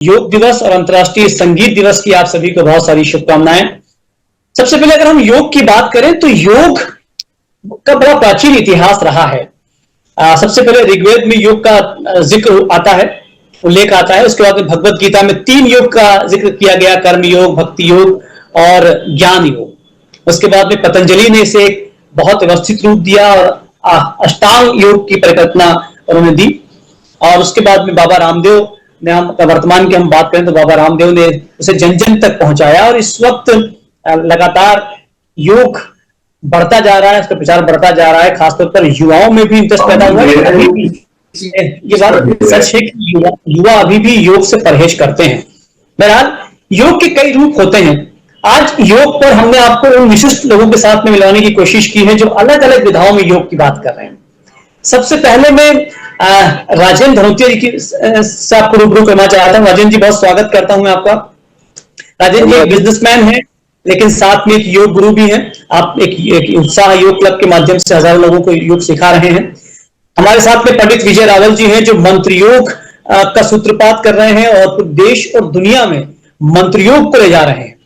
योग दिवस और अंतर्राष्ट्रीय संगीत दिवस की आप सभी को बहुत सारी शुभकामनाएं। सबसे पहले अगर हम योग की बात करें तो योग का बड़ा प्राचीन इतिहास रहा है। सबसे पहले ऋग्वेद में योग का जिक्र आता है, उल्लेख आता है। उसके बाद में भगवत गीता में 3 योग का जिक्र किया गया, कर्म योग, भक्ति योग और ज्ञान योग। उसके बाद में पतंजलि ने इसे एक बहुत व्यवस्थित रूप दिया और अष्टांग योग की परिकल्पना उन्होंने दी। और उसके बाद में बाबा रामदेव ने, हम वर्तमान की हम बात करें तो बाबा रामदेव ने उसे जन जन तक पहुंचाया और इस वक्त लगातार योग बढ़ता जा रहा है, उसका प्रचार बढ़ता जा रहा है। खासतौर पर युवाओं में भी इंटरेस्ट पैदा हुआ है। अभी भी ये बात सच है कि युवा अभी भी योग से परहेज करते हैं। बहरहाल योग के कई रूप होते हैं। आज योग पर हमने आपको उन विशिष्ट लोगों के साथ में मिलाने की कोशिश की है जो अलग अलग विधाओं में योग की बात कर रहे हैं। सबसे पहले मैं राजेंद्र धनोतिया जी से आपको रूबरू करना चाहता हूं। राजेंद्र जी, बहुत स्वागत करता हूं मैं आपका। राजेंद्र जी एक बिजनेसमैन है, लेकिन साथ में एक योग गुरु भी हैं। आप एक उत्साह योग क्लब के माध्यम से हजारों लोगों को योग सिखा रहे हैं। हमारे साथ में पंडित विजय रावल जी हैं जो मंत्र योग का सूत्रपात कर रहे हैं और देश और दुनिया में मंत्र योग को ले जा रहे हैं।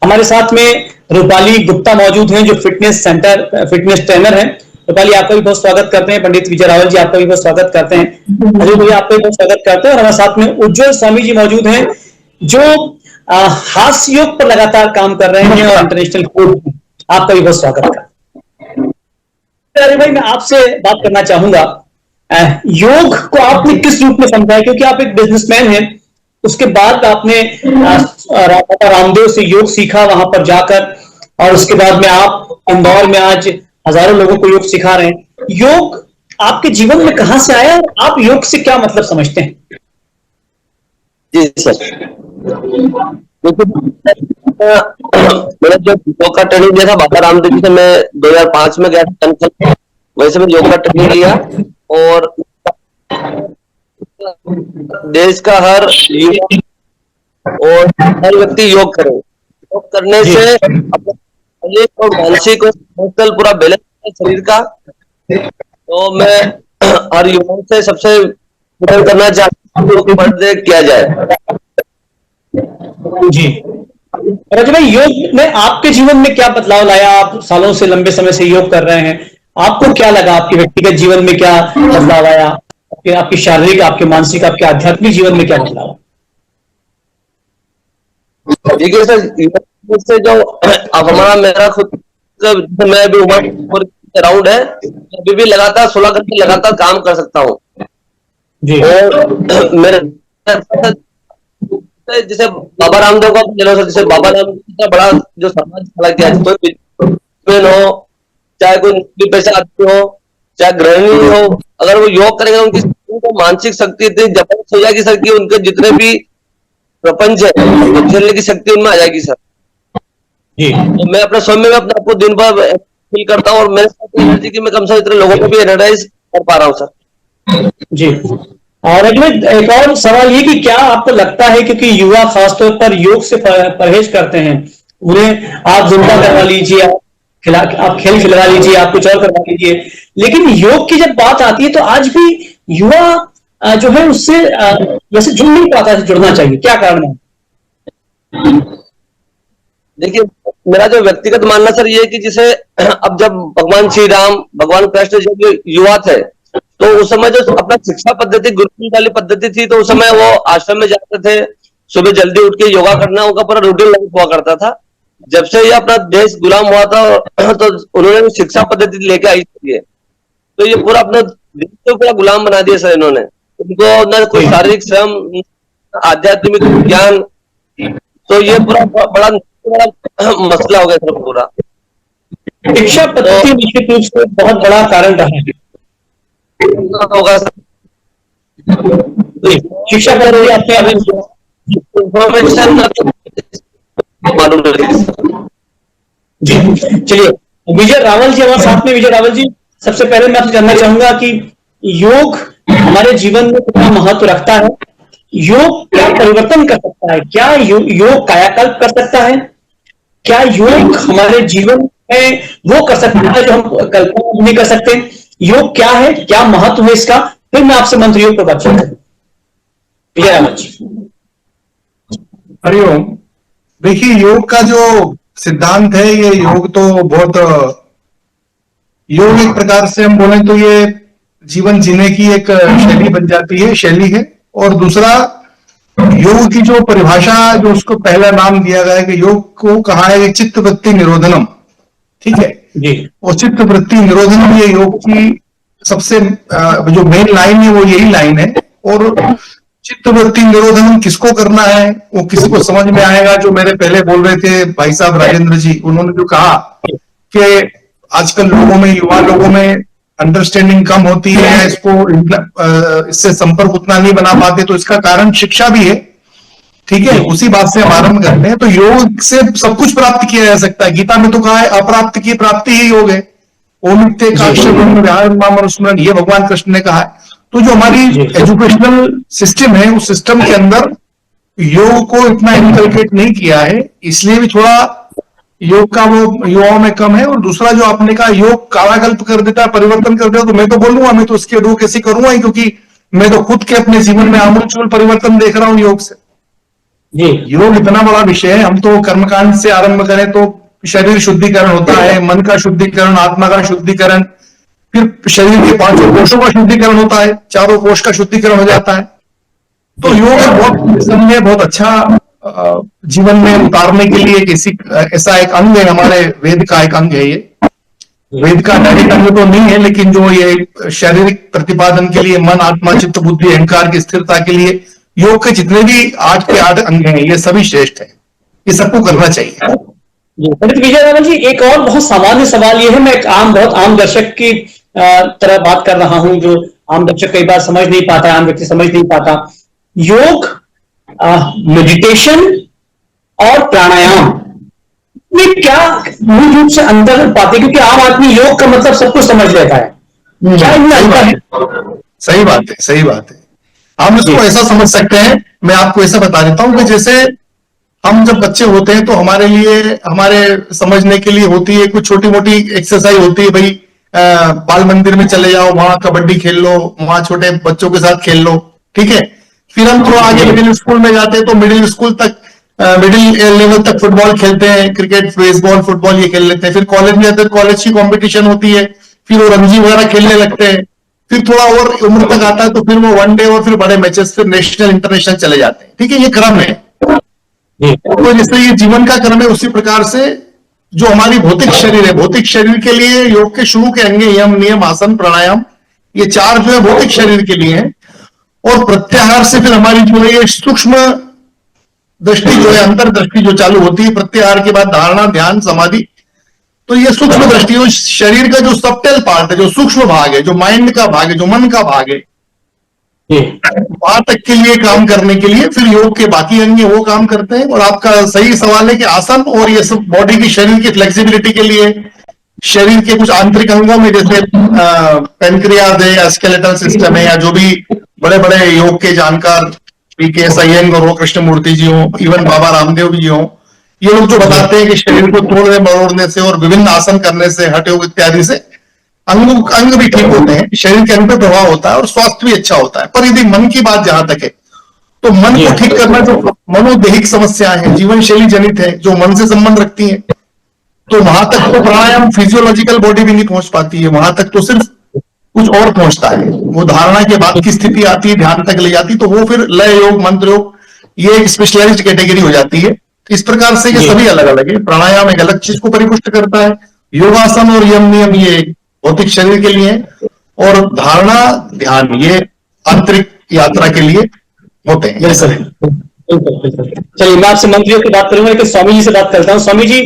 हमारे साथ में रूपाली गुप्ता मौजूद हैं जो फिटनेस ट्रेनर हैं। रूपाली, आपका भी बहुत स्वागत करते हैं। पंडित विजय रावल जी, आपका भी बहुत स्वागत करते हैं। अजय भैया, आपका भी बहुत स्वागत करते हैं। और हमारे साथ में उज्जवल स्वामी जी मौजूद हैं जो हास्य योग पर लगातार काम कर रहे हैं और इंटरनेशनल कोच। आपका भी बहुत स्वागत करते हैं। अरे भाई, मैं आपसे बात करना चाहूंगा, योग को आपने किस रूप में समझा है? क्योंकि आप एक बिजनेसमैन हैं, उसके बाद आपने रामदेव से योग सीखा वहां पर जाकर, और उसके बाद में आप इंदौर में आज हजारों लोगों को योग सिखा रहे हैं। योग आपके जीवन में कहां से आया और आप योग से क्या मतलब समझते हैं? जी सर, मैंने जो योग का ट्रेनिंग दिया था बाबा रामदेव जी से, मैं 2005 में गया था। वैसे मैं योग का ट्रेनिंग लिया और देश का हर व्यक्ति योग करे। योग करने से अपना शारीरिक और मानसिक और इमोशनल पूरा बैलेंस है शरीर का। तो मैं हर युवाओं से सबसे निवेदन करना चाहता हूँ कि बर्थडे किया जाए। जी रज भाई, योग ने आपके जीवन में क्या बदलाव लाया? आप सालों से, लंबे समय से योग कर रहे हैं, आपको क्या लगा? आपके व्यक्तिगत जीवन में क्या बदलाव आया? आपके शारीरिक, आपके मानसिक, आपके आध्यात्मिक जीवन में क्या बदलाव? देखिए सर, इससे जो अब हमारा मेरा खुद मैं भी उम्र अराउंड है, अभी भी लगातार 16 घंटे लगातार काम कर सकता हूँ। और मेरे जैसे बाबा रामदेव का जैसे बाबा रामदेव का बड़ा जो समाज खड़ा किया, कोई हो, चाहे कोई पैसा आदमी हो, चाहे गृहिणी हो, अगर वो योग करेगा उनकी मानसिक शक्ति इतनी जबरदस्त हो जाएगी सर कि उनके जितने भी प्रपंच है तो झेलने की शक्ति उनमें आ जाएगी सर। तो मैं अपने स्वयं में अपने आपको दिन भर फील करता हूँ और मेरे साथ एनर्जी की मैं कम से कम इतने लोगों को भी एनर्जाइज कर पा रहा हूँ सर। जी, और एक और सवाल ये कि क्या आपको लगता है, क्योंकि युवा खासतौर पर योग से परहेज करते हैं, उन्हें आप जिंदा करवा लीजिए, आप खेल खिलवा लीजिए, आप कुछ और करवा लीजिए, लेकिन योग की जब बात आती है तो आज भी युवा जो है उससे वैसे जुड़ नहीं पाता है, जुड़ना चाहिए, क्या कारण है? देखिए, मेरा जो व्यक्तिगत मानना सर ये है कि जैसे अब जब भगवान श्री राम, भगवान कृष्ण जब युवा थे तो उस समय जो अपना शिक्षा पद्धति, गुरुकुल वाली पद्धति थी, तो उस समय वो आश्रम में जाते थे, सुबह जल्दी उठ के योगा करना उनका पूरा रूटीन लाइफ हुआ करता था। जब से ये अपना देश गुलाम हुआ था तो उन्होंने शिक्षा पद्धति लेके आई थी, तो ये पूरा अपना देश को पूरा गुलाम बना दिया सर इन्होंने। उनको न कोई शारीरिक श्रम, आध्यात्मिक ज्ञान, तो ये पूरा बड़ा मसला हो गया सर पूरा। शिक्षा पद्धति निश्चित रूप से बहुत बड़ा कारण रहा है। होगा शिक्षा पद्धति आपने अभी इंफॉर्मेशन मालूम जी। चलिए, विजय रावल जी हमारे साथ में। विजय रावल जी, सबसे पहले मैं आपसे जानना चाहूंगा कि योग हमारे जीवन में कितना महत्व रखता है? योग क्या परिवर्तन कर सकता है? क्या योग कायाकल्प कर सकता है? क्या योग हमारे जीवन में वो कर सकता है जो हम कल्पना नहीं कर सकते? योग क्या है, क्या महत्व है इसका? फिर मैं आपसे मंत्र योग पर बात करूंगा। विजय रावल जी। हरिओम। देखिए, योग का जो सिद्धांत है, ये योग तो बहुत योग एक प्रकार से हम बोले तो ये जीवन जीने की एक शैली बन जाती है, शैली है। और दूसरा, योग की जो परिभाषा, जो उसको पहला नाम दिया गया है कि योग को कहा है चित्त वृत्ति निरोधनम, ठीक है। जी और चित्त वृत्ति निरोधनम ये योग की सबसे जो मेन लाइन है वो यही लाइन है। और चित्त वृत्ति निरोधन किसको करना है, वो किसी को समझ में आएगा। जो मेरे पहले बोल रहे थे भाई साहब राजेंद्र जी, उन्होंने जो कहा कि आजकल लोगों में, युवा लोगों में अंडरस्टैंडिंग कम होती है, इससे संपर्क उतना नहीं बना पाते, तो इसका कारण शिक्षा भी है, ठीक है। उसी बात से हम आरंभ करते हैं। तो योग से सब कुछ प्राप्त किया जा सकता है। गीता में तो कहा है अप्राप्त की प्राप्ति ही योग है। ओम ये भगवान कृष्ण ने कहा है। तो जो हमारी एजुकेशनल सिस्टम है, उस सिस्टम के अंदर योग को इतना इनकलकेट नहीं किया है, इसलिए भी थोड़ा योग का वो युवाओं में कम है। और दूसरा जो आपने कहा योग कायाकल्प कर देता है, परिवर्तन कर देता है, तो मैं तो बोलूंगा, मैं तो उसकी एडवोकेसी करूंगा ही, क्योंकि मैं तो खुद के अपने जीवन में आमूलचूल परिवर्तन देख रहा हूं योग से। योग इतना बड़ा विषय है। हम तो कर्मकांड से आरंभ करें तो शरीर शुद्धिकरण होता है, मन का शुद्धिकरण, आत्मा का शुद्धिकरण, फिर शरीर के 5 कोषों का शुद्धिकरण होता है, 4 कोष का शुद्धिकरण हो जाता है। तो योग बहुत समय बहुत अच्छा जीवन में उतारने के लिए ऐसा एक अंग है, हमारे वेद का एक अंग है। ये वेद का डायरेक्ट अंग तो नहीं है, लेकिन जो ये शारीरिक प्रतिपादन के लिए, मन, आत्मा, चित्त, बुद्धि, अहंकार की स्थिरता के लिए योग के जितने भी 8 के 8 अंग हैं, ये सभी श्रेष्ठ है। ये सबको करना चाहिए। पंडित विजय रावल जी, एक और बहुत सामान्य सवाल ये है, मैं एक बहुत आम दर्शक की तरह बात कर रहा हूं, जो आम दर्शक कई बार समझ नहीं पाता, आम व्यक्ति समझ नहीं पाता। योग, मेडिटेशन और प्राणायाम में क्या मूल रूप से अंतर पाते? क्योंकि आम आदमी योग का मतलब सब कुछ समझ लेता है, क्या इनमें अंतर है? सही बात है, सही बात है। हम इसको ऐसा समझ सकते हैं, मैं आपको ऐसा बता देता हूं कि जैसे हम जब बच्चे होते हैं तो हमारे लिए, हमारे समझने के लिए होती है कुछ छोटी मोटी एक्सरसाइज होती है। भाई बाल मंदिर में चले जाओ, वहां कबड्डी खेल लो, वहां छोटे बच्चों के साथ खेल लो, ठीक है। फिर हम थोड़ा आगे मिडिल स्कूल में जाते हैं तो मिडिल स्कूल तक, मिडिल लेवल तक फुटबॉल खेलते हैं, क्रिकेट, बेसबॉल, फुटबॉल ये खेल लेते हैं। फिर कॉलेज में जाते हैं, कॉलेज की कॉम्पिटिशन होती है, फिर वो रणजी वगैरह खेलने लगते हैं। फिर थोड़ा और उम्र तक आता है तो फिर वो वनडे और फिर बड़े मैचेस, फिर नेशनल, इंटरनेशनल चले जाते हैं, ठीक है। ये क्रम है। तो जैसे ये जीवन का क्रम है, उसी प्रकार से जो हमारी भौतिक शरीर है, भौतिक शरीर के लिए योग के शुरू के अंग यम, नियम, आसन, प्राणायाम, ये 4 जो है भौतिक शरीर के लिए है। और प्रत्याहार से फिर हमारी जो है ये सूक्ष्म दृष्टि जो है, अंतर्दृष्टि जो चालू होती है, प्रत्याहार के बाद धारणा, ध्यान, समाधि। तो ये सूक्ष्म दृष्टि, शरीर का जो सबटेल पार्ट है, जो सूक्ष्म भाग है, जो माइंड का भाग है, जो मन का भाग है, वहां तक के लिए काम करने के लिए फिर योग के बाकी अंग वो काम करते हैं। और आपका सही सवाल है कि आसन और ये सब बॉडी की, शरीर की फ्लेक्सिबिलिटी के लिए, शरीर के कुछ आंतरिक अंगों में जैसे पेनक्रियाज है या स्केलेटल सिस्टम है, या जो भी बड़े बड़े योग के जानकार पीके अय्यंगार हो, कृष्णमूर्ति जी हो, इवन बाबा रामदेव जी हो, ये लोग जो बताते हैं कि शरीर को तोड़ने मरोड़ने से और विभिन्न आसन करने से, हठ योग इत्यादि से अंग भी ठीक होते हैं, शरीर के अंग पे प्रभाव होता है और स्वास्थ्य भी अच्छा होता है। पर यदि मन की बात जहां तक है, तो मन को ठीक करना, जो मनोदैहिक समस्याएं हैं, जीवन शैली जनित है, जो मन से संबंध रखती हैं, तो वहां तक तो प्राणायाम, फिजियोलॉजिकल बॉडी भी नहीं पहुंच पाती है। वहां तक तो सिर्फ कुछ और पहुंचता है। वो धारणा के बाद की स्थिति आती है, ध्यान तक ले जाती, तो वो फिर लय योग, मंत्र योग, ये एक स्पेशलाइज्ड कैटेगरी हो जाती है। इस प्रकार से ये सभी अलग अलग है। प्राणायाम एक अलग चीज को परिपुष्ट करता है, योगासन और यम नियम ये भौतिक शरीर के लिए, और धारणा, ध्यान ये आंतरिक यात्रा के लिए होते हैं। चलिए, मैं आपसे मंत्रियों की बात करूंगा, लेकिन स्वामी जी से बात करता हूँ। स्वामी जी,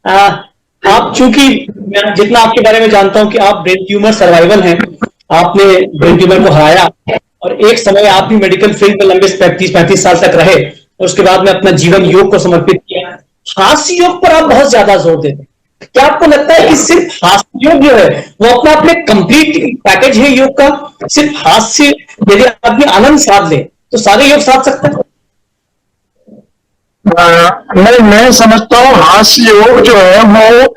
आप चूंकि मैं जितना आपके बारे में जानता हूं कि आप ब्रेन ट्यूमर सर्वाइवल हैं, आपने ब्रेन ट्यूमर को हराया, और एक समय आप भी मेडिकल फील्ड में लंबे 35 साल तक रहे, और उसके बाद में अपना जीवन योग को समर्पित किया। हास्य योग पर आप बहुत ज्यादा जोर देते हैं। क्या आपको लगता है कि सिर्फ हास्य योग जो है वो अपना अपने कंप्लीट पैकेज है योग का? सिर्फ हास्य यदि आदमी आनंद साध ले तो सारे योग साध सकते हैं? नहीं, मैं समझता हूँ हास्य योग जो है वो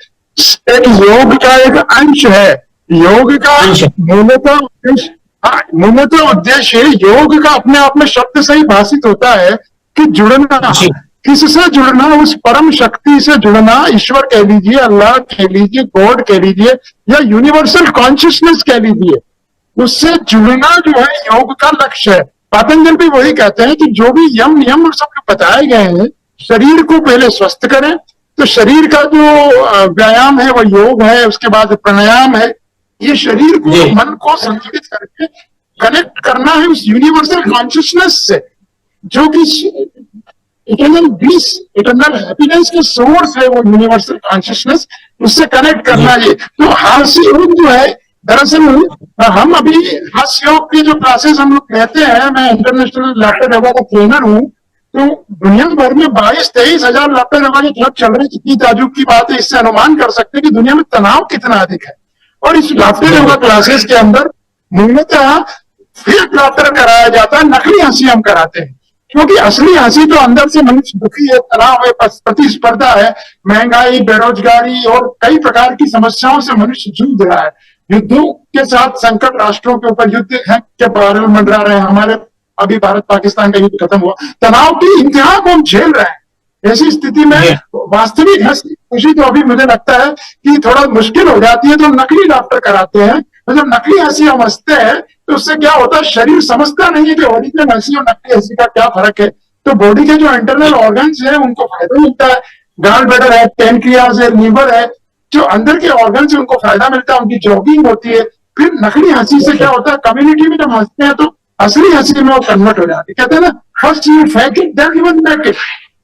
एक योग का एक अंश है। योग का मूलतः उद्देश्य योग का अपने आप में शब्द से ही भाषित होता है कि जुड़ना, किससे जुड़ना, उस परम शक्ति से जुड़ना, ईश्वर कह लीजिए, अल्लाह कह लीजिए, गॉड कह लीजिए, या यूनिवर्सल कॉन्शियसनेस कह लीजिए, उससे जुड़ना जो है योग का लक्ष्य है। पतंजलि भी वही कहते हैं कि जो भी यम नियम और सब बताए गए हैं, शरीर को पहले स्वस्थ करें। तो शरीर का जो व्यायाम है वो योग है, उसके बाद प्राणायाम है। ये शरीर को, मन को संतुलित करके कनेक्ट करना है उस यूनिवर्सल कॉन्शियसनेस से, जो कि इटर्नल ब्लिस, इटर्नल हैप्पीनेस का सोर्स है, वो यूनिवर्सल कॉन्शियसनेस, उससे कनेक्ट करना है। तो हास्य योग जो है, दरअसल हम अभी हास्य योग की जो क्लासेस हम लोग कहते हैं, मैं इंटरनेशनल लाफ्टर योगा का ट्रेनर हूँ, तो दुनिया भर में 22-23 हजार लाफ्टर योगा के क्लब चल रहे हैं। कितनी ताजुब की बात है, इससे अनुमान कर सकते हैं कि दुनिया में तनाव कितना अधिक है। और इस लाफ्टर योगा क्लासेस के अंदर मूलतः फेक लाफ्टर कराया जाता है, नकली हंसी हम कराते हैं, क्योंकि असली हंसी तो अंदर से मनुष्य दुखी है, तनाव है, प्रतिस्पर्धा है, महंगाई, बेरोजगारी और कई प्रकार की समस्याओं से मनुष्य जूझ रहा है। युद्धों के साथ संकट, राष्ट्रों के ऊपर युद्ध के बारे में मंडरा रहे हैं। हमारे अभी भारत पाकिस्तान का युद्ध खत्म हुआ, तनाव की इंतहा को हम झेल रहे हैं। ऐसी स्थिति में वास्तविक हंसी खुशी तो अभी मुझे लगता है कि थोड़ा मुश्किल हो जाती है, तो नकली डॉक्टर कराते हैं। तो जब नकली हंसी हम हंसते हैं तो उससे क्या होता है, शरीर समझता नहीं है कि ओरिजिनल हंसी और नकली हंसी का क्या फर्क है। तो बॉडी के जो इंटरनल ऑर्गन्स है उनको फायदा मिलता है, गाल ब्लैडर है, पैनक्रियाज है, लीवर है, जो अंदर के ऑर्गन से उनको फायदा मिलता है, उनकी जॉगिंग होती है। फिर नकली हंसी से क्या होता है, कम्युनिटी में जब हंसते हैं तो असली हंसी में वो कन्वर्ट हो जाती है। कहते हैं ना, first you fake it then you make it.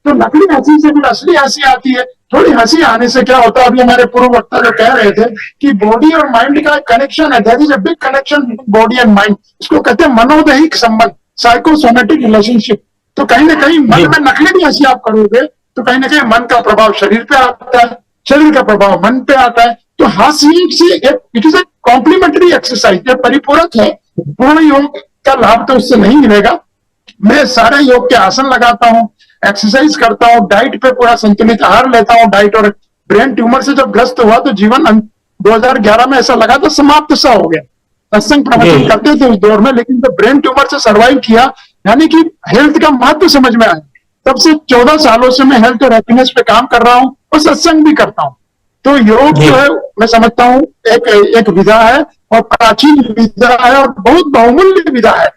तो नकली हंसी से फिर असली हंसी आती है। थोड़ी हंसी आने से क्या होता है, अभी हमारे पूर्व वक्ता जो कह रहे थे कि बॉडी और माइंड का कनेक्शन है, there is a big connection body and mind. इसको कहते हैं मनोदैहिक संबंध, साइकोसोमेटिक रिलेशनशिप। तो कहीं ना कहीं मन में नकली भी हंसी आप करोगे तो कहीं ना कहीं मन का प्रभाव शरीर पे आता है, शरीर का प्रभाव मन पे आता है। तो हास्य से it is a complementary exercise, ये परिपूरक है। पूर्ण योग का लाभ तो उससे नहीं मिलेगा। मैं सारे योग के आसन लगाता हूँ, एक्सरसाइज करता हूँ, डाइट पे पूरा संतुलित आहार लेता हूँ। डाइट और ब्रेन ट्यूमर से जब ग्रस्त हुआ तो जीवन 2011 में ऐसा लगा था समाप्त सा हो गया। सत्संग प्रवचन करते थे उस दौर में, लेकिन जब ब्रेन ट्यूमर से सर्वाइव किया, यानी कि हेल्थ का महत्व समझ में आया, तब से 14 सालों से मैं हेल्थ और हैप्पीनेस पे काम कर रहा हूँ और सत्संग भी करता हूँ। तो योग जो है मैं समझता हूँ एक विधा है और प्राचीन विधा है और बहुत बहुमूल्य विधा है।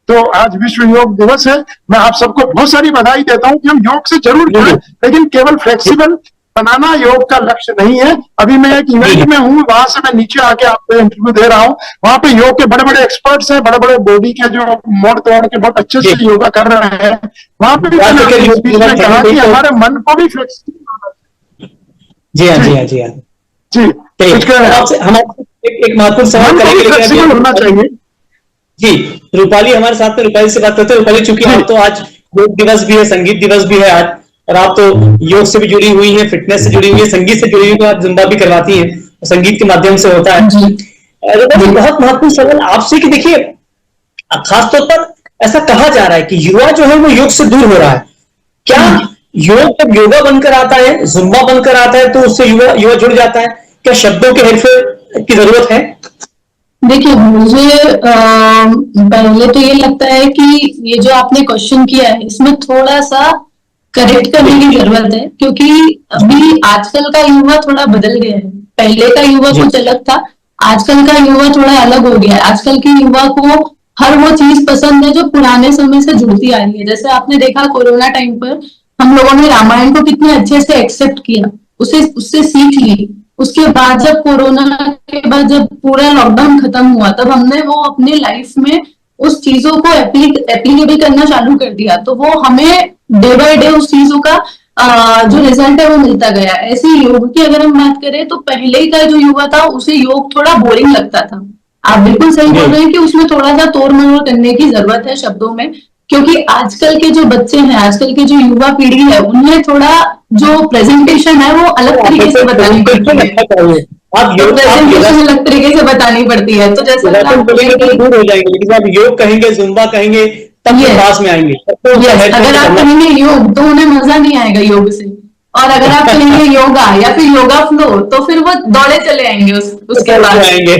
तो आज विश्व योग दिवस है। मैं आप सबको बहुत सारी बधाई देता हूँ कि हम योग से जरूर जुड़े, लेकिन केवल फ्लेक्सिबल बनाना योग का लक्ष्य नहीं है। अभी मैं एक इवेंट में हूँ, वहां से मैं नीचे आके आपको इंटरव्यू दे रहा हूँ। वहां पे योग के बड़े बड़े एक्सपर्ट्स हैं, बड़े बड़े बॉडी के जो मोड़ तोड़ के बहुत अच्छे से योगा कर रहे हैं। वहां पे मैंने कहा कि हमारे मन को भी फ्लेक्सिबल होना चाहिए। जी हाँ, जी हाँ, जी हाँ, जी कुछ कह रहे हैं हम एक महत्वपूर्ण सवाल फ्लेक्सिबल होना चाहिए। जी, रूपाली हमारे साथ में, रूपाली से बात करते हैं। रूपाली, चूंकि आप तो आज योग दिवस भी है, संगीत दिवस भी है आज, और आप तो योग से भी जुड़ी हुई हैं, फिटनेस से जुड़ी हुई है, संगीत से जुड़ी हुई, तो आप जुम्बा भी करवाती हैं, संगीत के माध्यम से होता है। बहुत महत्वपूर्ण सवाल आपसे कि देखिए, खासतौर पर ऐसा कहा जा रहा है कि युवा जो है वो योग से दूर हो रहा है। क्या योग जब योगा बनकर आता है, जुम्बा बनकर आता है, तो उससे युवा जुड़ जाता है? क्या शब्दों के हेरफेर की जरूरत है? देखिए, मुझे पहले तो ये लगता है कि ये जो आपने क्वेश्चन किया है इसमें थोड़ा सा करेक्ट करने की जरूरत है, क्योंकि अभी आजकल का युवा थोड़ा बदल गया है। पहले का युवा कुछ अलग था, आजकल का युवा थोड़ा अलग हो गया है। आजकल के युवा को हर वो चीज पसंद है जो पुराने समय से जुड़ती आ रही है। जैसे आपने देखा कोरोना टाइम पर हम लोगों ने रामायण को कितने अच्छे से एक्सेप्ट किया, उससे सीख ली। उसके बाद जब कोरोना के बाद जब पूरा लॉकडाउन खत्म हुआ, तब हमने वो अपने लाइफ में उस चीजों को एप्लीकेबल करना चालू कर दिया। तो वो हमें डे बाय डे उस चीजों का जो रिजल्ट है वो मिलता गया। ऐसे योग की अगर हम बात करें तो पहले का जो युवा था उसे योग थोड़ा बोरिंग लगता था। आप बिल्कुल सही बोल रहे हैं कि उसमें थोड़ा सा तोड़ मरोड़ करने की जरूरत है शब्दों में, क्योंकि आजकल के जो बच्चे हैं, आजकल की जो युवा पीढ़ी है, उनमें थोड़ा जो प्रेजेंटेशन है वो अलग तरीके से बतानी पड़ती है। प्रेजेंटेशन अलग तरीके से बतानी पड़ती है। तो जैसे दूर हो जाएंगे, लेकिन आप योग कहेंगे, जुम्बा कहेंगे, तब पास में आएंगे। अगर आप कहेंगे योग तो उन्हें मजा नहीं आएगा योग से। और अगर आप कहेंगे योगा या फिर योगा फ्लो, तो फिर वो दौड़े चले आएंगे उसके बाद। आएंगे।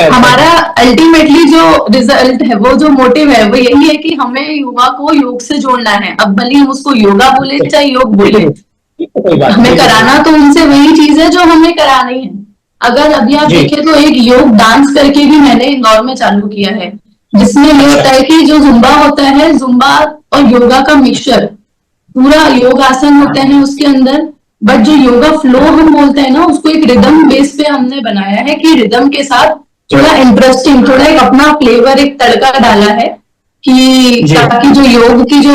हमारा अल्टीमेटली जो रिजल्ट है, वो जो मोटिव है, वो यही है कि हमें युवा को योग से जोड़ना है। अब भले हम उसको योगा बोले चाहे योग बोले, हमें कराना तो उनसे वही चीज है जो हमें करानी है। अगर अभी आप देखें तो एक योग डांस करके भी मैंने इंदौर में चालू किया है, जिसमें ये होता है कि जो जुम्बा होता है, जुम्बा और योगा का मिक्सचर, पूरा योग आसन होते हैं उसके अंदर, बट जो योगा फ्लो हम बोलते हैं ना, उसको एक रिदम बेस पे हमने बनाया है कि रिदम के साथ थोड़ा इंटरेस्टिंग, थोड़ा एक अपना फ्लेवर, एक तड़का डाला है कि ताकि जो योग की जो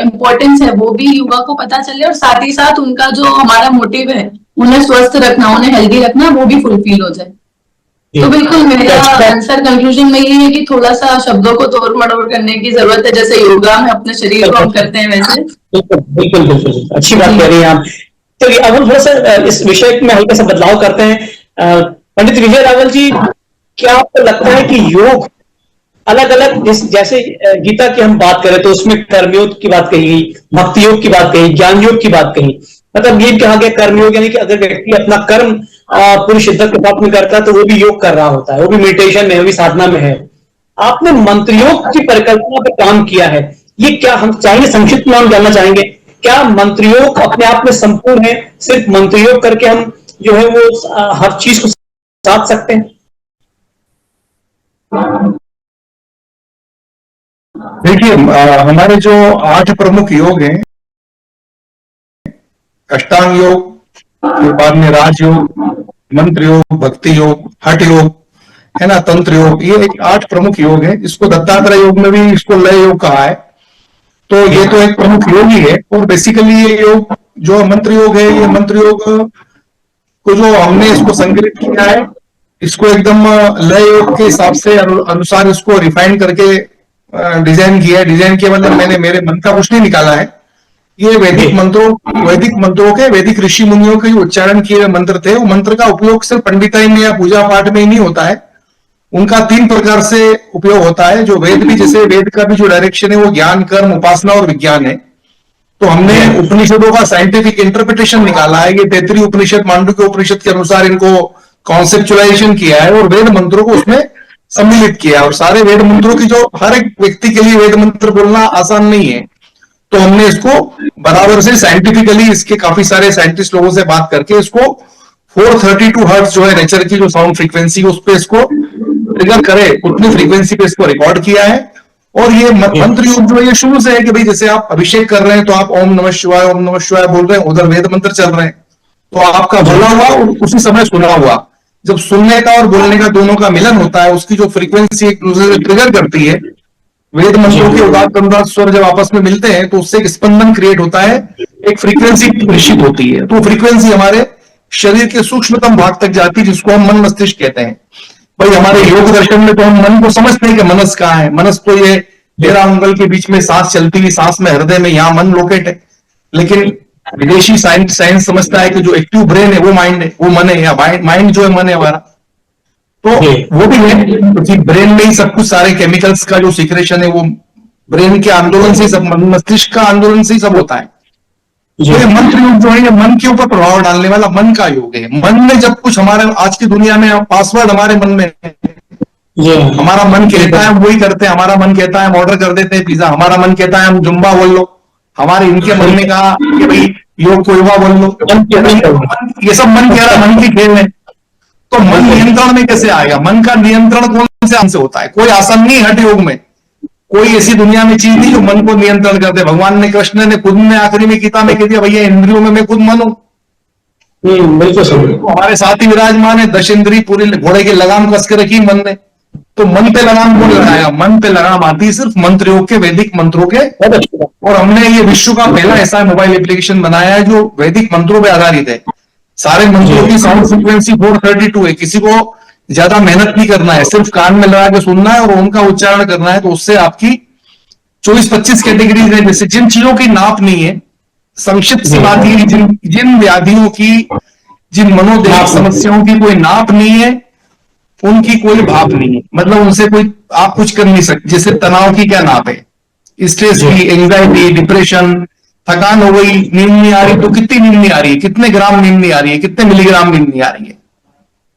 इम्पोर्टेंस है वो भी युवा को पता चले, और साथ ही साथ उनका जो हमारा मोटिव है, उन्हें स्वस्थ रखना, उन्हें हेल्दी रखना, वो भी फुलफिल हो जाए। तो बिल्कुल मेरा आंसर कंक्लूजन में यही है कि थोड़ा सा शब्दों को तोड़ मड़ोड़ करने की जरूरत है, जैसे योगा में अपने शरीर को हम करते हैं वैसे। बिल्कुल बिल्कुल अच्छी बात कह रही हैं आप। तो अब हम थोड़ा सा इस विषय में हल्का सा बदलाव करते हैं। पंडित विजय रावल जी, क्या आपको लगता है कि योग अलग अलग, जैसे गीता की हम बात करें तो उसमें कर्मयोग की बात कही, भक्ति योग की बात कही, ज्ञान योग की बात कही, मतलब ये कहा गया कर्मयोग यानी कि अगर व्यक्ति अपना कर्म पूरी शिद्दत के साथ में करता है तो वो भी योग कर रहा होता है, वो भी मेडिटेशन में, वो भी साधना में है। आपने मंत्र योग की परिकल्पना पर काम किया है, ये क्या हम चाहेंगे, संक्षिप्त में हम जानना चाहेंगे, क्या मंत्र योग अपने आप में संपूर्ण है? सिर्फ मंत्र योग करके हम जो है वो हर चीज को साध सकते हैं? देखिए, हमारे जो 8 प्रमुख योग हैं, अष्टांग योग, फिर बाद में राजयोग, मंत्र योग, भक्ति योग, हठ योग, है ना, तंत्र योग, ये 8 प्रमुख योग है। इसको दत्तात्रेय योग में भी इसको लय योग कहा है। तो ये तो एक प्रमुख योग ही है। और बेसिकली ये योग जो मंत्र योग है, ये मंत्र योग को जो हमने इसको संकलित किया है, इसको एकदम लय योग के हिसाब से अनुसार इसको रिफाइन करके डिजाइन किया है। डिजाइन किया मतलब मैंने मेरे मन का कुछ नहीं निकाला है। ये वैदिक मंत्रों के, वैदिक ऋषि मुनियों के जो उच्चारण किए हुए मंत्र थे, वो मंत्र का उपयोग सिर्फ पंडिताई में या पूजा पाठ में ही नहीं होता है। उनका 3 प्रकार से उपयोग होता है। जो वेद भी, जैसे वेद का भी जो डायरेक्शन है वो ज्ञान, कर्म, उपासना और विज्ञान है। तो हमने उपनिषदों का साइंटिफिक इंटरप्रिटेशन निकाला है। ये 33 उपनिषद, मांडुक्य उपनिषद के अनुसार इनको कॉन्सेप्चुलाइजेशन किया है और वेद मंत्रों को उसमें सम्मिलित किया। और सारे वेद मंत्रों की जो हर एक व्यक्ति के लिए वेद मंत्र बोलना आसान नहीं है, तो हमने इसको बराबर से साइंटिफिकली, इसके काफी सारे साइंटिस्ट लोगों से बात करके इसको 432 हर्ट्ज जो है नेचर की जो साउंड फ्रीक्वेंसी, उस पे इसको ट्रिगर करे, उतनी फ्रीक्वेंसी पे इसको रिकॉर्ड किया है। और ये मंत्र योग जो है ये शुरू से है कि भाई जैसे आप अभिषेक कर रहे हैं तो आप ओम नमः शिवाय बोल रहे हैं, उधर वेद मंत्र चल रहे हैं, तो आपका बोला हुआ और उसी समय सुना हुआ, जब सुनने का और बोलने का दोनों का मिलन होता है, उसकी जो फ्रीक्वेंसी एक दूसरे से ट्रिगर करती है, वेद मंत्रों के उदात्त अनुदात स्वर जब आपस में मिलते हैं तो उससे एक स्पंदन क्रिएट होता है, एक फ्रीक्वेंसी निश्चित होती है। तो फ्रीक्वेंसी हमारे शरीर के सूक्ष्मतम भाग तक जाती है, जिसको हम मन मस्तिष्क कहते हैं। भाई हमारे योग दर्शन में तो हम मन को समझते हैं कि मनस कहाँ है। मनस तो ये 13 अंगुल के बीच में सांस चलती है, सांस में हृदय में, यहाँ मन लोकेट है। लेकिन विदेशी साइंस समझता है कि जो एक्टिव ब्रेन है वो माइंड है, वो मन है, या माइंड जो है मन है हमारा। तो वो भी है, क्योंकि ब्रेन में ही सब कुछ, सारे केमिकल्स का जो सीक्रेशन है वो ब्रेन के आंदोलन से सब, मस्तिष्क का आंदोलन से ही सब होता है। ये मंत्र योग जो है ये मन के ऊपर प्रभाव डालने वाला मन का योग है। मन में जब कुछ, हमारे आज की दुनिया में पासवर्ड हमारे मन में है, हमारा मन कहता है हम वही करते हैं। हमारा मन कहता है हम ऑर्डर कर देते हैं पिज्जा, हमारा मन कहता है हम जुम्बा बोल लो, हमारे इनके मन ने कहा कि भाई योग को युवा बोल लो। ये सब मन कह रहा है, मन की खेल है। तो मन नियंत्रण में कैसे आएगा? मन का नियंत्रण कौन से होता है? कोई आसन नहीं हठ योग में, कोई ऐसी दुनिया में चीज नहीं जो मन को नियंत्रण करते। भगवान ने, कृष्ण ने खुद ने आखिरी में गीता में कह दिया, भैया इंद्रियों में मैं खुद मन हूं। बिल्कुल सही। हमारे साथ ही विराजमान है, 10 इंद्रिय पूरी घोड़े की लगाम कस के रखी मन ने। तो मन पे लगाम कौन लगाया? मन पे लगाम आती सिर्फ मंत्र योग के, वैदिक मंत्रों के। और हमने ये विश्व का पहला ऐसा मोबाइल एप्लीकेशन बनाया है जो वैदिक मंत्रों पे आधारित है। सारे मंत्रों की साउंड फ्रीक्वेंसी 432 है। किसी को ज्यादा मेहनत नहीं करना है, सिर्फ कान में लगा के सुनना है और उनका उच्चारण करना है। तो उससे आपकी 24-25 कैटेगरीज है। जैसे जिन चीजों की नाप नहीं है, संक्षिप्त सी बात है, जिन व्याधियों की, जिन मनोदैहिक समस्याओं की कोई नाप नहीं है, उनकी कोई भाप नहीं है, मतलब उनसे कोई आप कुछ कर नहीं सकते। जैसे तनाव की क्या नाप है, स्ट्रेस की, एंजाइटी, डिप्रेशन, थकान हो गई, नींद नहीं आ रही, तो कितनी नींद नहीं आ रही है, कितने ग्राम नींद नहीं आ रही है, कितने मिलीग्राम नींद नहीं आ रही है,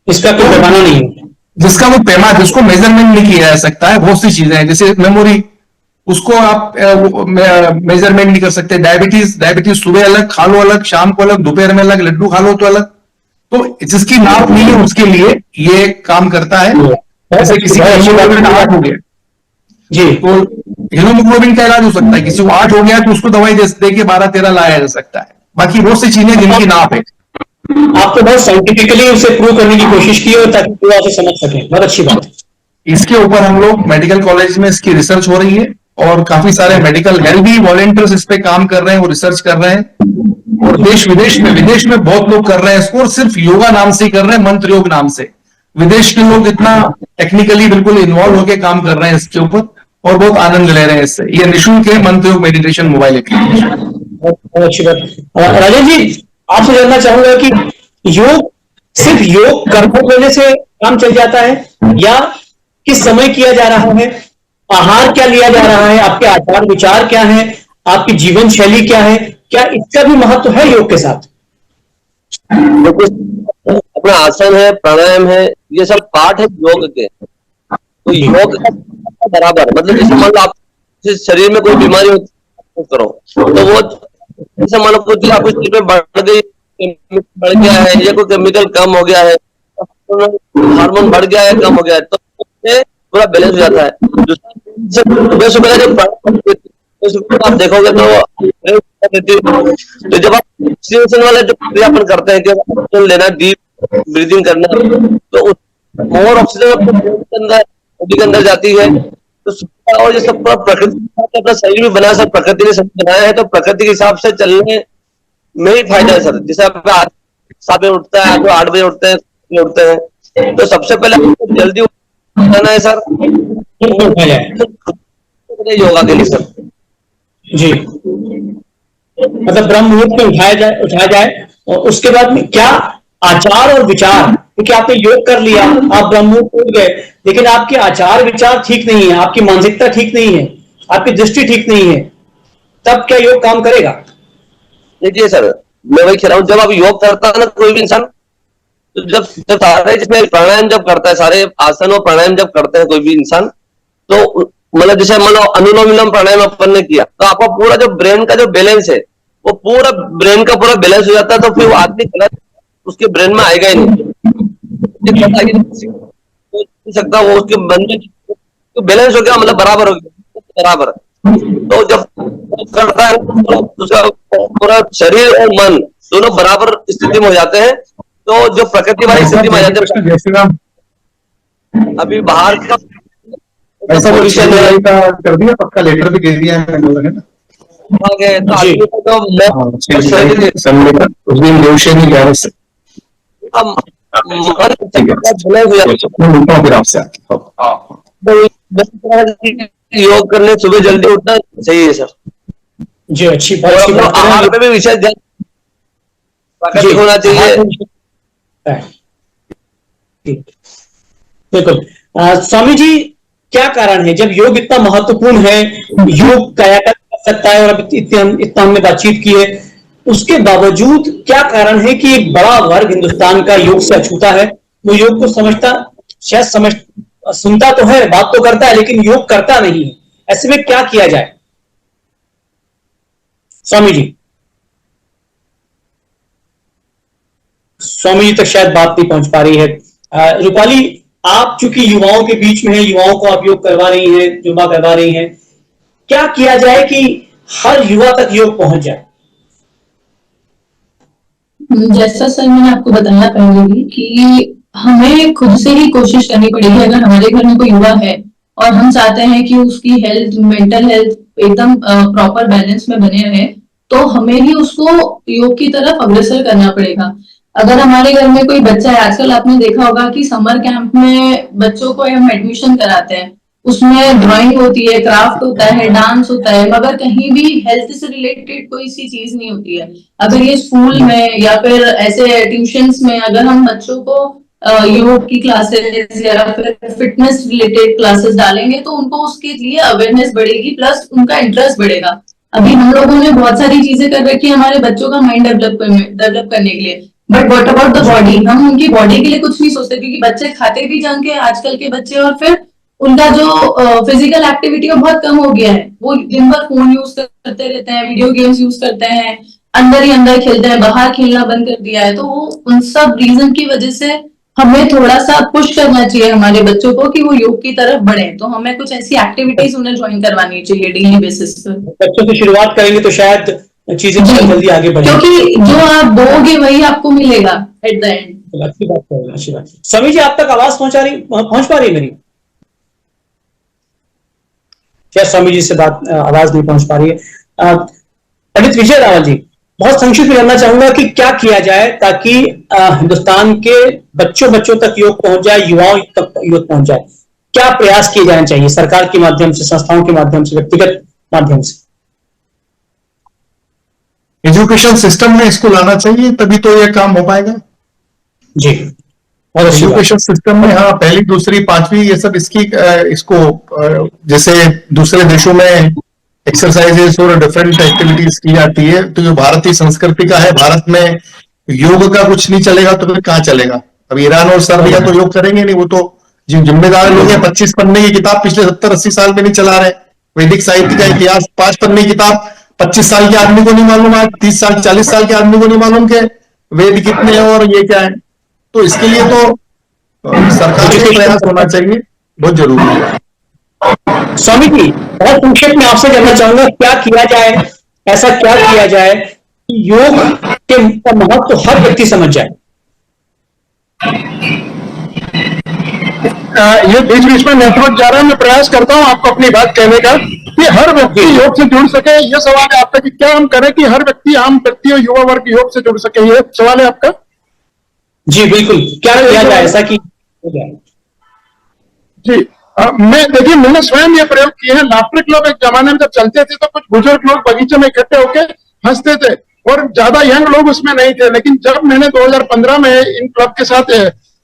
इसका कोई पैमाना नहीं है। जिसका वो पैमाना, जिसको मेजरमेंट नहीं किया जा सकता है। बहुत सी चीजें हैं, जैसे मेमोरी, उसको आप मेजरमेंट नहीं कर सकते। डायबिटीज, डायबिटीज सुबह अलग खा लो, अलग शाम को अलग, दोपहर में अलग, लड्डू खा लो तो अलग। तो जिसकी नाप नहीं है उसके लिए ये काम करता है। जैसे किसी का हीमोग्लोबिन 8 हो गया जी, तो हीमोग्लोबिन का इलाज हो सकता है, किसी को 8 हो गया तो उसको दवाई दे के 12-13 लाया जा सकता है। बाकी बहुत सी चीजें जिनकी नाप है। आप तो बहुत साइंटिफिकली उसे प्रूव करने की कोशिश की और ताकि पूरा उसे समझ सके, बहुत अच्छी बात है। इसके ऊपर हम लोग मेडिकल कॉलेज में इसकी रिसर्च हो रही है और काफी सारे मेडिकल हेल्दी वॉलेंटियर्स इस पे काम कर रहे हैं, वो रिसर्च कर रहे हैं। और देश विदेश में बहुत लोग कर रहे हैं इसको, और सिर्फ योगा नाम से ही कर रहे हैं, मंत्र योग नाम से। विदेश के लोग इतना टेक्निकली बिल्कुल इन्वॉल्व होकर काम कर रहे हैं इसके ऊपर और बहुत आनंद ले रहे हैं इससे। ये निःशुल्क है, मंत्र योग मेडिटेशन मोबाइल एप्लीकेशन। बहुत अच्छी बात। राजेश जी, आपसे जानना चाहूंगा कि योग सिर्फ योग करने की वजह से काम चल जाता है, या किस समय किया जा रहा है, आहार क्या लिया जा रहा है, आपके आचार विचार क्या है, आपकी जीवन शैली क्या है, क्या इसका भी महत्व है योग के साथ? देखो, अपना आसन है, प्राणायाम है, ये सब पार्ट है योग के। तो योग का बराबर, मतलब जैसे मान लो आप शरीर में कोई बीमारी होती करो, तो वो जैसे मान लो कुछ आपको शरीर में बढ़ गया है, या कोई केमिकल कम हो गया है, हार्मोन बढ़ गया है, कम हो गया है, तो पूरा बैलेंस हो जाता है। सुबह सुबह जब आप देखोगे तो जब आप सिचुएशन वाले जो क्रियापन करते हैं कि ऑक्सीजन लेना, डीप ब्रीदिंग करना, तो मोर ऑक्सीजन बॉडी के अंदर जाती है। तो सुबह और ये सब पूरा प्रकृति अपना शरीर भी बनाया, सब प्रकृति ने सब बनाया है, तो प्रकृति के हिसाब से चलने में ही फायदा है सर। जैसे आप 7 बजे उठता है, 8 बजे उठते हैं, तो सबसे पहले आपको जल्दी उठाना है सर, योगा के लिए सर जी, मतलब ब्रह्म मुहूर्त में उठाया जाए और उसके बाद में क्या आचार और विचार, क्योंकि आपने योग कर लिया, आप ब्रह्म मुहूर्त उठ गए, लेकिन आपके आचार विचार ठीक नहीं है, आपकी मानसिकता ठीक नहीं है, आपकी दृष्टि ठीक नहीं है, तब क्या योग काम करेगा? देखिए सर, मैं वही कह रहा हूँ, जब आप योग करता है ना कोई भी इंसान, तो जब सारे जिसमें प्राणायाम जब करता है, सारे आसन और प्राणायाम जब करते हैं कोई भी इंसान, तो मतलब जैसे मान लो अनुलोम विलोम प्राणायाम अपन ने किया, तो आपका पूरा जो ब्रेन का जो बैलेंस है, वो पूरा ब्रेन का पूरा बैलेंस हो जाता है। तो फिर वो आदमी गलत उसके ब्रेन में आएगा ही नहीं सकता, वो उसके मन में तो बैलेंस हो गया, मतलब बराबर हो गया, बराबर। तो जब करता है तो उसका पूरा शरीर और मन दोनों बराबर स्थिति में हो जाते हैं, तो जो प्रकृति वाली स्थिति में आ जाते हैं। अभी बाहर का ऐसा कर दिया, पक्का लेटर भी दे दिया है ना, तो आदमी को तो शरीर उस दिन देवशे नहीं गया से योग करने सुबह जल्दी उठना सही है सर जी। अच्छी बात, आहार पे भी विशेष ध्यान प्राकृतिक होना चाहिए। बिल्कुल। स्वामी जी, क्या कारण है जब योग इतना महत्वपूर्ण है, योग कायाकल्प कर सकता है, और अब इतना हमने बातचीत की है, उसके बावजूद क्या कारण है कि एक बड़ा वर्ग हिंदुस्तान का योग से अछूता है? वो योग को समझता, शायद सुनता तो है, बात तो करता है, लेकिन योग करता नहीं है। ऐसे में क्या किया जाए स्वामी जी? स्वामी जी तक शायद बात नहीं पहुंच पा रही है। रूपाली, आप चूंकि युवाओं के बीच में है, युवाओं को आप योग करवा रही हैं, जुम्बा करवा रही हैं, क्या किया जाए कि हर युवा तक योग पहुंच जाए? जैसा सर मैंने आपको बताया पहले भी कि हमें खुद से ही कोशिश करनी पड़ेगी। अगर हमारे घर में कोई युवा है और हम चाहते हैं कि उसकी हेल्थ, मेंटल हेल्थ एकदम प्रॉपर बैलेंस में बने रहे, तो हमें ही उसको योग की तरफ अग्रसर करना पड़ेगा। अगर हमारे घर में कोई बच्चा है, आजकल आपने देखा होगा कि समर कैंप में बच्चों को हम एडमिशन कराते हैं, उसमें ड्राइंग होती है, क्राफ्ट होता है, डांस होता है, मगर कहीं भी हेल्थ से रिलेटेड कोई सी चीज नहीं होती है। अगर ये स्कूल में या फिर ऐसे ट्यूशंस में अगर हम बच्चों को योग की क्लासेस या फिर फिटनेस रिलेटेड क्लासेस डालेंगे, तो उनको उसके लिए अवेयरनेस बढ़ेगी, प्लस उनका इंटरेस्ट बढ़ेगा। अभी हम लोगों ने बहुत सारी चीजें कर रखी है हमारे बच्चों का माइंड डेवलप करने के लिए, but what about the body? हम उनकी बॉडी के लिए कुछ नहीं सोचते, क्योंकि बच्चे खाते भी जंक है आजकल के बच्चे, और फिर उनका जो फिजिकल एक्टिविटी है बहुत कम हो गया है। वो दिन भर फोन यूज करते रहते हैं, वीडियो गेम्स यूज करते हैं, अंदर ही अंदर खेलते हैं, बाहर खेलना बंद कर दिया है। तो वो उन सब रीजन की वजह से हमें थोड़ा सा पुश करना चाहिए हमारे बच्चों को कि वो योग की तरफ बढ़े। तो हमें कुछ ऐसी एक्टिविटीज उन्हें ज्वाइन करवानी चाहिए डेली बेसिस पर। बच्चों से शुरुआत करेंगे तो शायद चीजें जल्दी आगे बढ़ेंगी, क्योंकि जो आप बोगे वही आपको मिलेगा एट द एंड। अच्छी बात है, अच्छी बात। स्वामी जी, आप तक आवाज पहुंच पा रही है मेरी? क्या स्वामी जी से बात आवाज नहीं पहुंच पा रही है? पंडित विजय रावल जी, बहुत संक्षिप्त में जानना चाहूंगा कि क्या किया जाए ताकि हिंदुस्तान के बच्चों तक योग पहुंच जाए, युवाओं तक योग पहुंच जाए। क्या प्रयास किए जाने चाहिए सरकार के माध्यम से, संस्थाओं के माध्यम से, व्यक्तिगत माध्यम से? एजुकेशन सिस्टम में इसको लाना चाहिए, तभी तो ये काम हो पाएगा जी। और एजुकेशन सिस्टम में, हाँ, पहली दूसरी पांचवी ये सब इसको जैसे दूसरे देशों में एक्सरसाइजेस और डिफरेंट एक्टिविटीज की जाती है, तो जो भारतीय संस्कृति का है, भारत में योग का कुछ नहीं चलेगा तो फिर कहाँ चलेगा? अब ईरान और सर्बिया तो योग करेंगे नहीं, वो तो जिम्मेदार लोग हैं। 25 पन्ने की किताब पिछले 70-80 साल में नहीं चला रहे। वैदिक साहित्य का इतिहास 5 पन्ने की किताब 25 साल के आदमी को नहीं मालूम, आज 30 साल 40 साल के आदमी को नहीं मालूम के वेद कितने हैं और ये क्या है। तो इसके लिए तो सरकार को प्रयास होना चाहिए, बहुत जरूरी है। स्वामी जी, बहुत संक्षेप में आपसे जानना चाहूंगा, क्या किया जाए, ऐसा क्या किया जाए कि योग के महत्व हर व्यक्ति समझ जाए? ये बीच बीच में नेटवर्क जा रहा है, मैं प्रयास करता हूँ आपको अपनी बात कहने का कि हर व्यक्ति योग से जुड़ सके। ये सवाल है आपका कि क्या हम करें कि हर व्यक्ति, आम व्यक्ति और युवा वर्ग योग से जुड़ सके, ये सवाल है आपका? जी बिल्कुल, क्या किया जाए ऐसा कि जी। देखिए, मैंने स्वयं ये प्रयोग किए हैं। लाफ्टर क्लब एक जमाने में जब चलते थे तो कुछ बुजुर्ग लोग बगीचे में इकट्ठे होकर हंसते थे और ज्यादा यंग लोग उसमें नहीं थे। लेकिन जब मैंने 2015 में इन क्लब के साथ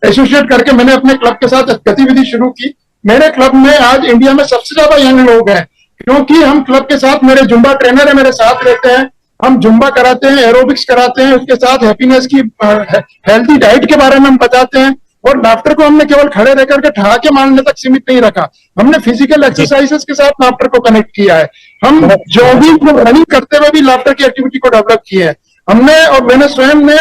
एसोसिएट करके मैंने अपने क्लब के साथ गतिविधि शुरू की, मेरे क्लब में आज इंडिया में सबसे ज्यादा यंग लोग हैं, क्योंकि हम क्लब के साथ, मेरे जुम्बा ट्रेनर है, मेरे साथ रहते हैं, हम जुम्बा कराते हैं, एरोबिक्स कराते हैं, उसके साथ हैप्पीनेस की हेल्थी डाइट के बारे में हम बताते हैं। और लाफ्टर को हमने केवल खड़े रहकर के ठहाके मारने तक सीमित नहीं रखा, हमने फिजिकल एक्सरसाइजेस के साथ लाफ्टर को कनेक्ट किया है। हम जॉगिंग रनिंग करते हुए भी लाफ्टर की एक्टिविटी को डेवलप किया है हमने। और मैंने स्वयं ने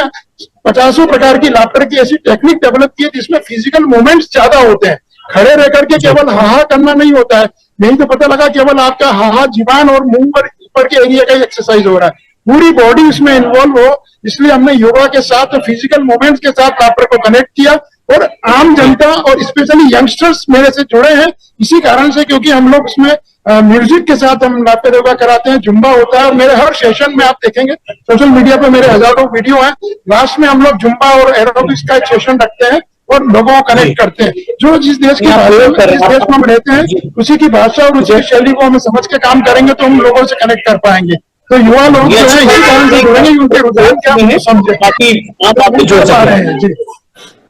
50 प्रकार की लाफ्टर की ऐसी टेक्निक डेवलप की है जिसमें फिजिकल मूवमेंट्स ज्यादा होते हैं। खड़े रह करके केवल हाहा करना नहीं होता है। यही तो पता लगा केवल आपका हाहा जीवान और मुंह पर ऊपर के एरिया का एक्सरसाइज हो रहा है, पूरी बॉडी उसमें इन्वॉल्व हो। इसलिए हमने योगा के साथ, फिजिकल मूवमेंट्स के साथ लाफ्टर को कनेक्ट किया और आम जनता और स्पेशली यंगस्टर्स मेरे से जुड़े हैं इसी कारण से, क्योंकि हम लोग उसमें म्यूजिक के साथ हम लाफ्टर योगा कराते हैं, जुम्बा होता है। और मेरे हर सेशन में आप देखेंगे सोशल मीडिया पे मेरे हजारों वीडियो हैं, लास्ट में हम लोग जुम्बा और एरोबिक्स का एक सेशन रखते हैं और लोगों को कनेक्ट करते हैं। जो जिस देश की भाषा में, जिस देश में हम रहते हैं, उसी की भाषा और उसी शैली को हम समझ के काम करेंगे तो हम लोगों से कनेक्ट कर पाएंगे। तो युवा लोग जो है यही कारण से जुड़ेंगे, उनके रुझान क्या है समझे, ताकि आप जोड़ पा रहे सकते हैं। हैं।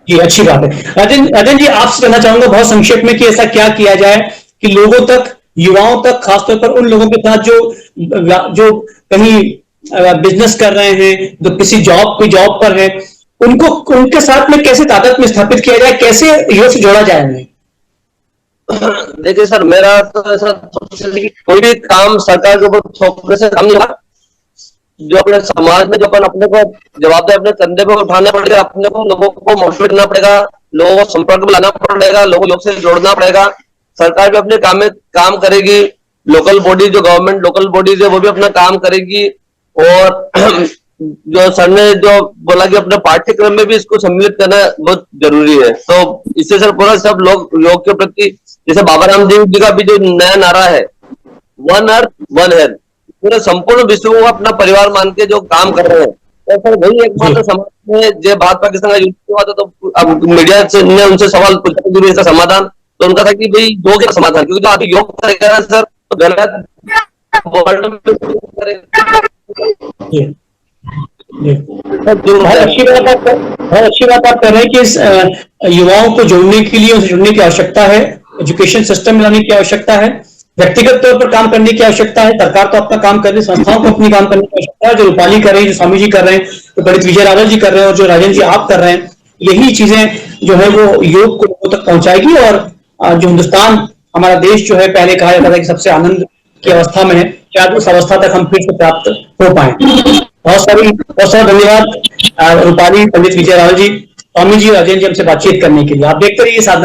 जी, अच्छी बात है। राजन जी, आपसे कहना चाहूंगा बहुत संक्षेप में कि ऐसा क्या किया जाए कि लोगों तक, युवाओं तक, खासतौर पर उन लोगों के साथ जो कहीं बिजनेस कर रहे हैं, जो किसी जॉब पर है, उनको उनके साथ में कैसे ताकत में स्थापित किया जाए, कैसे योग से जोड़ा जाए उन्हें? देखिए सर, मेरा तो ऐसा कोई भी काम सरकार के ऊपर थोपने से काम नहीं होगा। जो अपने समाज में जो अपन अपने को जवाबदारी अपने कंधे पे उठाना पड़ेगा, अपने को लोगों को मोटिवेट करना पड़ेगा, लोगों को संपर्क में लाना पड़ेगा, लोगों योग से जोड़ना पड़ेगा। सरकार भी अपने काम में काम करेगी, लोकल बॉडी, जो गवर्नमेंट लोकल बॉडीज है वो भी अपना काम करेगी। और जो सर ने जो बोला कि अपने पाठ्यक्रम में भी इसको सम्मिलित करना बहुत जरूरी है। तो इससे सर पूरा सब लोग योग के प्रति, जैसे बाबा रामदेव जी का भी जो नया नारा है, 1 अर्थ 1 हेल्थ, पूरे संपूर्ण विश्व को अपना परिवार मान के जो काम कर रहे हैं, तो सर वही एकमात्र समाज में जो भारत पाकिस्तान का युद्ध हुआ था, तो अब मीडिया से ने उनसे सवाल पूछा इसका समाधान, तो उनका था कि भाई योग का समाधान, क्योंकि जो आप योग करेगा ना सर तो गलत वर्ल्ड में बहुत अच्छी बात आप कर रहे हैं कि युवाओं को जोड़ने के लिए, उनसे जुड़ने की आवश्यकता है, एजुकेशन सिस्टम में लाने की आवश्यकता है, व्यक्तिगत तौर पर काम करने की आवश्यकता है। सरकार तो अपना काम कर रही है, संस्थाओं को अपनी काम करने की आवश्यकता है। जो रूपाली कर रहे हैं, जो स्वामी जी कर रहे हैं, जो पंडित विजय रावल जी कर रहे हैं, और जो राजन जी आप कर रहे हैं, यही चीजें जो है वो योग को लोगों तक पहुंचाएगी। और जो हिंदुस्तान, हमारा देश जो है, पहले कहा जाता था कि सबसे आनंद की अवस्था में है, शायद उस अवस्था तक हम फिर से प्राप्त हो पाए। बहुत सारा धन्यवाद रूपाली, पंडित विजय रावल जी, स्वामी जी, राजेंद्र जी हमसे बातचीत करने के लिए। आप देखते रहिए साधना।